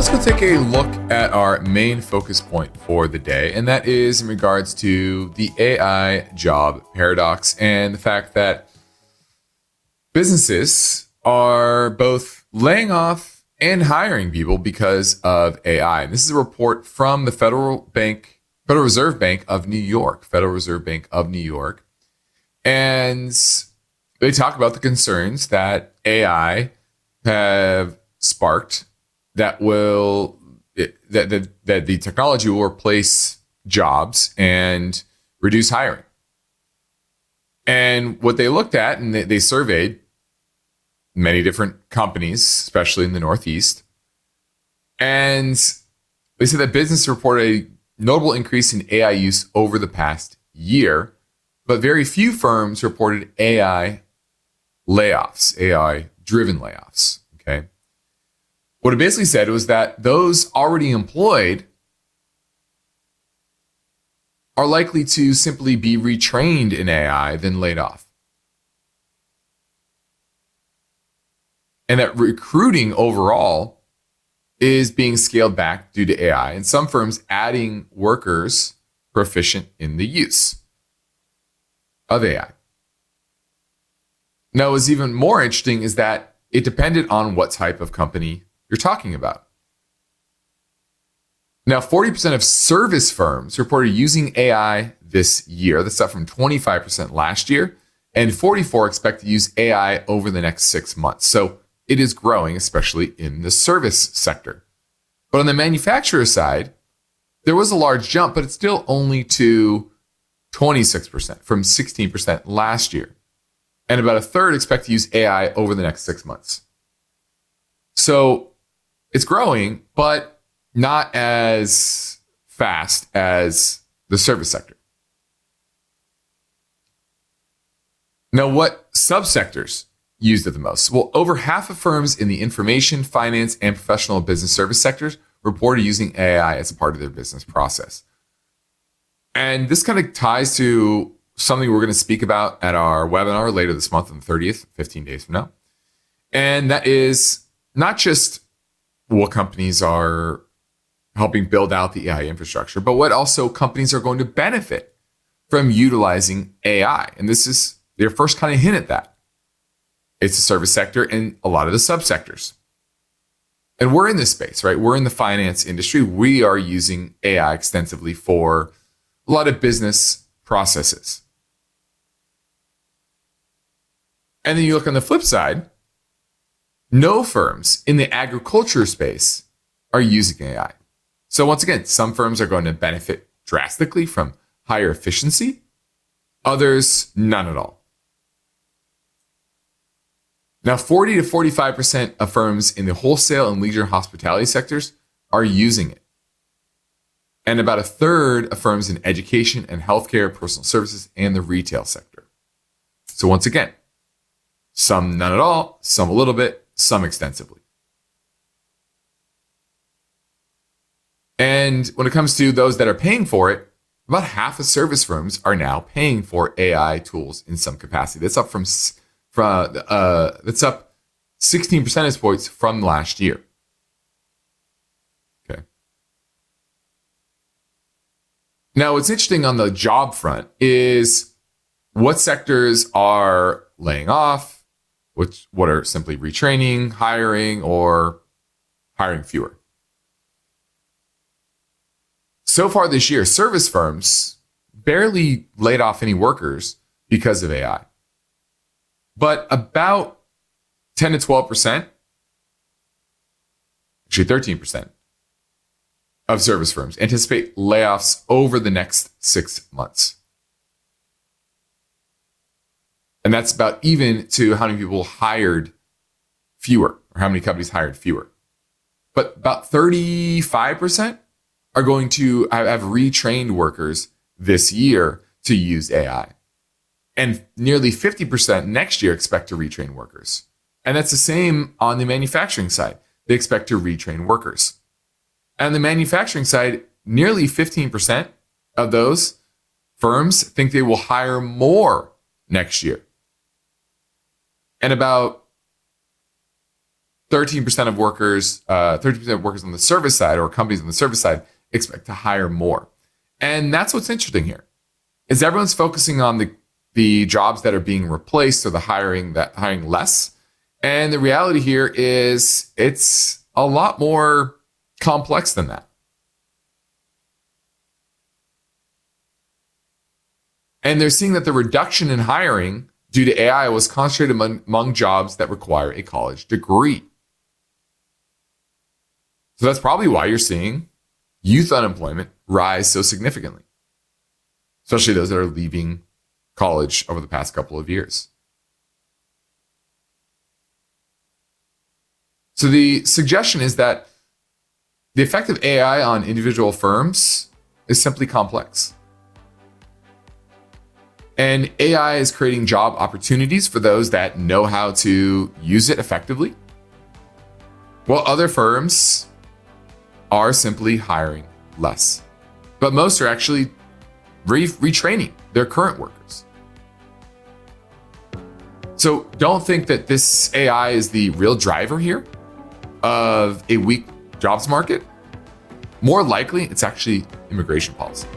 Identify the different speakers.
Speaker 1: let's go take a look at our main focus point for the day, and that is in regards to the AI job paradox and the fact that businesses are both laying off and hiring people because of AI. And this is a report from the Federal Reserve Bank of New York, And they talk about the concerns that AI have sparked that the technology will replace jobs and reduce hiring. And what they looked at, and they surveyed many different companies, especially in the Northeast, and they said that business reported a notable increase in AI use over the past year, but very few firms reported AI layoffs, AI-driven layoffs. Okay. What it basically said was that those already employed are likely to simply be retrained in AI than laid off. And that recruiting overall is being scaled back due to AI, and some firms adding workers proficient in the use of AI. Now, what's even more interesting is that it depended on what type of company you're talking about. Now, 40% of service firms reported using AI this year. That's up from 25% last year. And 44% expect to use AI over the next 6 months. So it is growing, especially in the service sector. But on the manufacturer side, there was a large jump, but it's still only to 26% from 16% last year. And about a third expect to use AI over the next 6 months. So it's growing, but not as fast as the service sector. Now, what subsectors used it the most? Well, over half of firms in the information, finance, and professional business service sectors reported using AI as part of their business process. And this kind of ties to something we're going to speak about at our webinar later this month on the 30th, 15 days from now. And that is not just what companies are helping build out the AI infrastructure, but what also companies are going to benefit from utilizing AI. And this is their first kind of hint at that. It's the service sector and a lot of the subsectors. And we're in this space, right? We're in the finance industry. We are using AI extensively for a lot of business processes. And then you look on the flip side, no firms in the agriculture space are using AI. So once again, some firms are going to benefit drastically from higher efficiency, others none at all. Now, 40 to 45% of firms in the wholesale and leisure hospitality sectors are using it. And about a third of firms in education and healthcare, personal services, and the retail sector. So once again, some none at all, some a little bit, some extensively. And when it comes to those that are paying for it, about half of service firms are now paying for AI tools in some capacity. That's up that's up 16 percentage points from last year. Okay. Now, what's interesting on the job front is what sectors are laying off, what are simply retraining, hiring, or hiring fewer. So far this year, service firms barely laid off any workers because of AI. But about 10 to 12%, actually 13% of service firms anticipate layoffs over the next 6 months. And that's about even to how many people hired fewer, or how many companies hired fewer. But about 35% are going to have retrained workers this year to use AI. And nearly 50% next year expect to retrain workers. And that's the same on the manufacturing side. They expect to retrain workers. And on the manufacturing side, nearly 15% of those firms think they will hire more next year. And about 13% of workers, 13% of workers on the service side or companies on the service side expect to hire more. And that's what's interesting here is everyone's focusing on the jobs that are being replaced or the hiring less. And the reality here is it's a lot more complex than that. And they're seeing that the reduction in hiring due to AI was concentrated among jobs that require a college degree. So that's probably why you're seeing youth unemployment rise so significantly, especially those that are leaving college over the past couple of years. So the suggestion is that the effect of AI on individual firms is simply complex. And AI is creating job opportunities for those that know how to use it effectively, while other firms are simply hiring less. But most are actually retraining their current workers. So don't think that this AI is the real driver here of a weak jobs market. More likely, it's actually immigration policy.